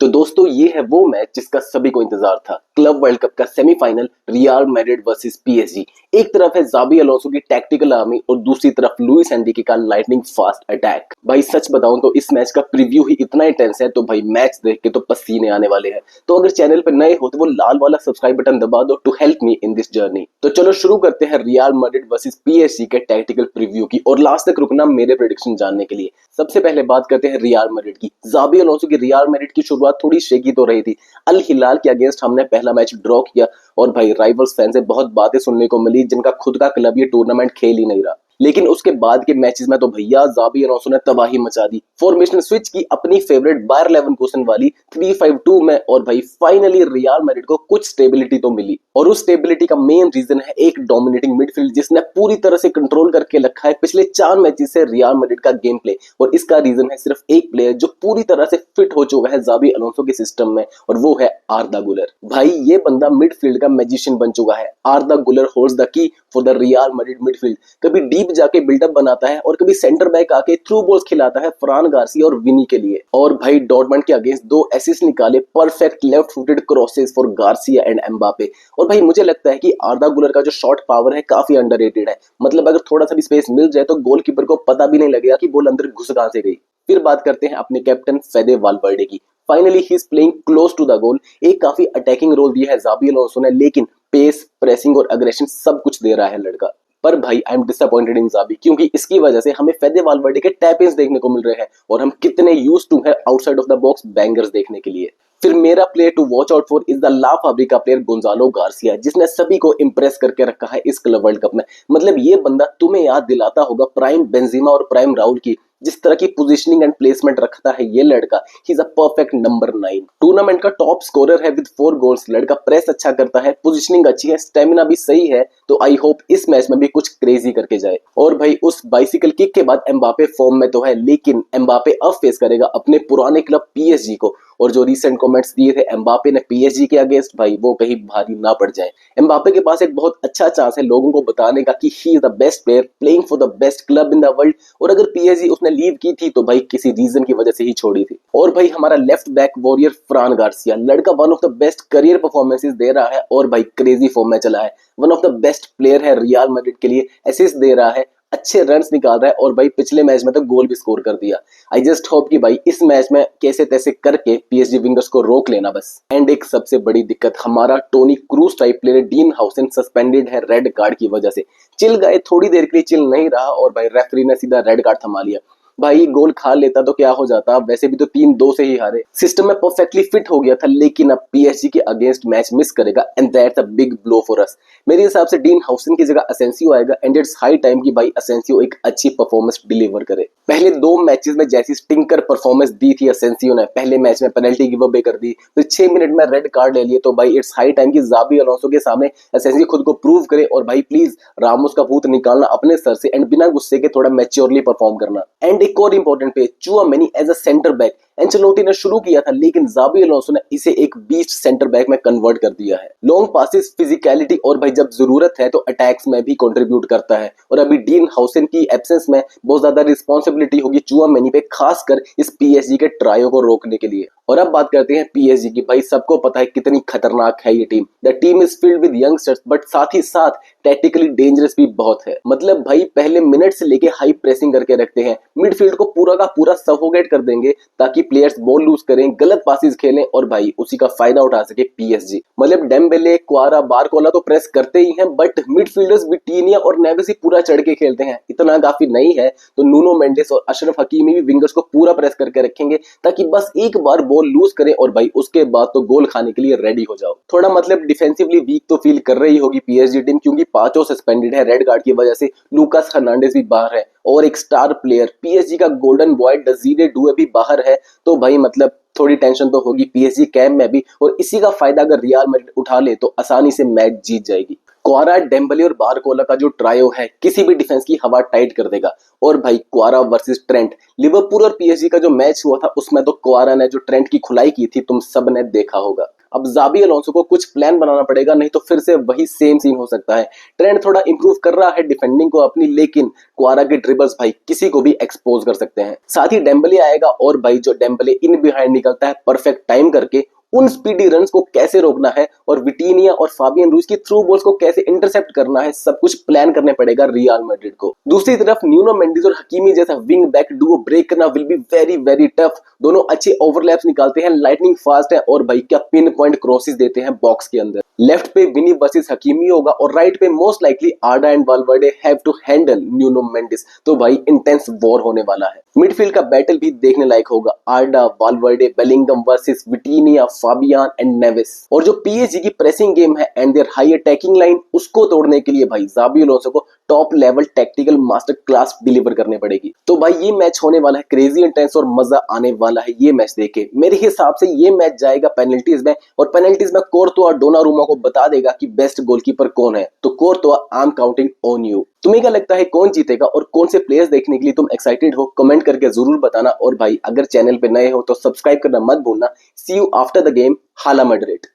तो दोस्तों ये है वो मैच जिसका सभी को इंतजार था। क्लब वर्ल्ड कप का semifinal real Madrid versus PSG. एक तरफ है जाबी अलोंसो की टैक्टिकल आर्मी और दूसरी तरफ लुइस एनरिके का लाइटनिंग फास्ट अटैक। भाई सच बताऊं तो इस मैच का प्रीव्यू ही इतना इंटेंस है, तो भाई मैच देख के तो पसीने आने वाले हैं। तो अगर चैनल पर नए हो तो वो लाल वाला सब्सक्राइब बटन दबा दो to help me in this journey. तो चलो शुरू करते हैं रियल मैड्रिड वर्सेस पीएसजी के टैक्टिकल प्रीव्यू की, और लास्ट तक रुकना मेरे प्रेडिक्शन जानने के लिए। सबसे पहले बात करते हैं रियल मैड्रिड की। जाबी अलोंसो की रियल मैड्रिड की शुरुआत थोड़ी शेकी तो रही थी। अल हिलाल के अगेंस्ट हमने पहला मैच ड्रॉ किया और भाई राइवल्स फैन से बहुत बातें सुनने को मिली जिनका खुद का क्लब ये टूर्नामेंट खेल ही नहीं रहा। लेकिन उसके बाद के मैचेस में तो भैया जाबी अलोंसो ने तबाही मचा दी। फॉर्मेशन स्विच की अपनी फेवरेट बायर लेवरकुसन वाली 3-5-2 में, और भाई फाइनली रियल मैड्रिड को कुछ स्टेबिलिटी तो मिली। और उस स्टेबिलिटी का मेन रीजन है एक डोमिनेटिंग मिडफील्ड जिसने पूरी तरह से कंट्रोल करके रखा है पिछले 4 मैचेस से रियल मैड्रिड का गेम प्ले। और इसका रीजन है सिर्फ एक प्लेयर जो पूरी तरह से फिट हो चुका है जाबी अलोंसो के सिस्टम में, और वो है आर्दा गुलर। भाई ये बंदा मिडफील्ड का मैजिशियन बन चुका है। आर्दा गुलर holds the key for the real Madrid midfield. कभी डीप जाके बिल्डअप बनाता है और कभी सेंटर बैक आके थ्रू बॉल्स खिलाता है फ्रान गार्सिया और विनी के लिए। और भाई डॉर्टमंड के अगेंस्ट 2 असिस्ट निकाले, perfect left footed crosses for Garcia and Mbappe. और भाई मुझे लगता है कि आर्दा गुलर का जो शॉट पावर है काफी अंडररेटेड है। मतलब अगर थोड़ा सा भी स्पेस मिल जाए तो गोलकीपर को पता भी नहीं लगेगा कि बॉल अंदर घुस कहां से गई। फिर बात करते हैं अपने कैप्टन फेदे वालवर्डे की। Finally he is playing close to the goal. एक काफी अटैकिंग रोल दिया है जाबी अलोंसो ने, लेकिन पेस, प्रेसिंग और अग्रेशन सब कुछ दे रहा है लड़का। पर भाई आई एम डिसअपॉइंटेड इन जाबी, क्योंकि इसकी वजह से हमें फेदे वालवर्डे के टैप इन्स देखने को मिल रहे हैं और हम कितने यूज्ड टू है outside of the box bangers देखने के लिए। फिर मेरा player to watch out for is the La Fabrica player Gonzalo Garcia, जिसने सभी को इंप्रेस करके रखा है इस क्लब वर्ल्ड कप में। मतलब ये बंदा तुम्हें याद दिलाता होगा प्राइम बेंजीमा और प्राइम राउल की। जिस तरह की पोजीशनिंग एंड प्लेसमेंट रखता है ये लड़का, he is a perfect number 9। Tournament का टॉप स्कोरर है विद 4 गोल्स। लड़का प्रेस अच्छा करता है, पोजीशनिंग अच्छी है, स्टेमिना भी सही है। तो आई होप इस मैच में भी कुछ क्रेजी करके जाए। और भाई उस बाइसिकल किक के बाद एम्बापे फॉर्म में तो है, लेकिन एम्बापे अब फेस करेगा अपने पुराने क्लब पीएसजी को। और जो रिसेंट कमेंट्स दिए थे एम्बापे ने पीएसजी के अगेंस्ट, भाई वो कहीं भारी ना पड़ जाए। एम्बापे के पास एक बहुत अच्छा चांस है लोगों को बताने का कि he is the best player playing for the best club in the world. और अगर पीएसजी उसने लीव की थी तो भाई किसी रीजन की वजह से ही छोड़ी थी। और भाई हमारा left back warrior Fran Garcia, लड़का one of the best career performances दे रहा है और भाई क्रेजी फॉर्म में चला है। One of the best player है रियल मैड्रिड के लिए, असिस्ट दे रहा है, अच्छे रन्स निकाल रहा है, और भाई पिछले मैच में तो गोल भी स्कोर कर दिया। आई जस्ट होप कि भाई इस मैच में कैसे तैसे करके पीएसजी विंगर्स को रोक लेना बस। एंड एक सबसे बड़ी दिक्कत, हमारा Toni Kroos type player dean हाउसन suspended है रेड कार्ड की वजह से। चिल गए, थोड़ी देर के लिए चिल नहीं रहा और भाई रेफरी ने सीधा रेड कार्ड थमा लिया। भाई गोल खा लेता तो क्या हो जाता, वैसे भी तो 3-2 से ही हारे। सिस्टम में परफेक्टली फिट हो गया था, लेकिन अब पीएसजी के अगेंस्ट मैच मिस करेगा and that's a big blow for us. मेरे हिसाब से डीन हाउसन की जगह असेंसियो आएगा एंड इट्स हाई टाइम कि भाई असेंसियो एक अच्छी परफॉर्मेंस डिलीवर करे। पहले 2 मैचेस में जैसी स्टिंकर परफॉर्मेंस दी थी असेंसियो ने, पहले मैच में पेनल्टी गिव अवे कर दी, फिर 6 मिनट में रेड कार्ड ले लिए, तो भाई इट्स हाई टाइम कि जाबी अलोंसो के सामने असेंसियो खुद को प्रूव करे। और भाई प्लीज रामोस का भूत निकालना अपने सर से एंड बिना गुस्से के थोड़ा मैच्योरली परफॉर्म करना। एंड एक और इंपॉर्टेंट पे, Tchouameni as a centre back Ancelotti ने शुरू किया था, लेकिन जाबी अलोंसो ने इसे एक बीस्ट सेंटर बैक में कन्वर्ट कर दिया है। लॉन्ग पासेस, फिजिकलिटी और भाई जब जरूरत है तो अटैक्स में भी कंट्रीब्यूट करता है। और अभी डीन हाउसन की एब्सेंस में बहुत ज्यादा रिस्पांसिबिलिटी होगी चुआमेनी पे, खासकर इस पीएसजी के ट्रायो को रोकने के लिए। और अब बात करते हैं पीएसजी की। भाई सबको पता है कितनी खतरनाक है ये team. The team is filled with youngsters, but साथ ही साथ टैक्टिकली डेंजरस भी बहुत है। मतलब भाई पहले मिनट से लेके हाई प्रेसिंग करके रखते हैं, मिडफील्ड को पूरा का पूरा सफोकेट कर देंगे ताकि प्लेयर्स बॉल लूज करें, गलत पासेस खेलें और भाई उसी का फायदा उठा सके पीएसजी। मतलब डेम्बेले, क्वारा, बारकोला तो प्रेस करते ही हैं, बट मिडफील्डर्स विटीनिया और नेवेस ही पूरा चढ़ के खेलते हैं। इतना काफी नहीं है तो नूनो मेंडेस और अशरफ हकीमी भी विंगर्स को पूरा प्रेस करके रखेंगे ताकि बस एक बार बॉल लूज करें और भाई उसके बाद तो गोल खाने के लिए रेडी हो जाओ। थोड़ा मतलब डिफेंसिवली वीक तो फील कर रही होगी पीएसजी टीम, क्योंकि 5 सस्पेंडेड है रेड कार्ड की वजह से। लूकास हर्नांडेज भी बाहर है और एक स्टार प्लेयर पीएसजी का गोल्डन बॉय डजीरे डुए भी बाहर है। तो भाई मतलब थोड़ी टेंशन तो होगी पीएसजी कैंप में भी, और इसी का फायदा अगर रियल मैड्रिड उठा ले तो आसानी से मैच जीत जाएगी। क्वारा, डेम्बले और बारकोला का जो ट्रायो है किसी भी डिफेंस की हवा टाइट कर देगा। और भाई क्वारा वर्सेस ट्रेंट, लिवरपूल और पीएसजी का जो मैच हुआ था उसमें तो क्वारा ने जो ट्रेंट की खुलाई की थी तुम सब ने देखा होगा। अब जाबी अलोंसो को कुछ प्लान बनाना पड़ेगा, नहीं तो फिर से वही सेम सीन हो सकता है। ट्रेंड थोड़ा इंप्रूव कर रहा है डिफेंडिंग को अपनी, लेकिन क्वारा के ड्रिबल्स भाई किसी को भी एक्सपोज कर सकते हैं। साथ ही डेम्बले आएगा और भाई जो डेम्बले इन बिहाइंड निकलता है परफेक्ट टाइम करके, उन स्पीडी रन्स को कैसे रोकना है और विटीनिया और फाबियन रूइज की थ्रू बॉल्स को कैसे इंटरसेप्ट करना है, सब कुछ प्लान करने पड़ेगा रियल मैड्रिड को। दूसरी तरफ न्यूनो मेंडिस और हकीमी जैसा विंग बैक डुओ ब्रेक करना will be very very tough. दोनों अच्छे ओवरलैप्स निकालते हैं, लाइटनिंग फास्ट है और भाई क्या पिन पॉइंट क्रॉसेस देते हैं बॉक्स के अंदर। लेफ्ट पे विनी वर्सेस हकीमी होगा और राइट पे most likely Arda and Valverde have to handle Nuno Mendes. तो भाई इंटेंस वॉर होने वाला है। मिडफील्ड का बैटल भी देखने लायक होगा, Arda, Valverde, Bellingham versus Vitinha, Fabian and Neves. और जो पीएसजी की प्रेसिंग गेम है and their high attacking line, उसको तोड़ने के लिए भाई जाबी अलोंसो को top level tactical master class deliver करने पड़ेगी। तो भाई ये मैच होने वाला है क्रेजी इंटेंस और मजा आने वाला है ये मैच देखे। मेरे हिसाब से ये मैच जाएगा पेनल्टीज में, और पेनल्टीज में कोर्तोआ डोनारुमा को बता देगा कि बेस्ट गोलकीपर कौन है। तो कोर्तोआ, I am counting on you. तुम्हें क्या लगता है कौन जीतेगा और कौन से प्लेयर्स देखने के लिए तुम एक्साइटेड हो, कमेंट करके जरूर बताना। और भाई अगर चैनल पे नए हो तो सब्सक्राइब करना मत भूलना। सी यू आफ्टर द गेम। हाला मैड्रिड।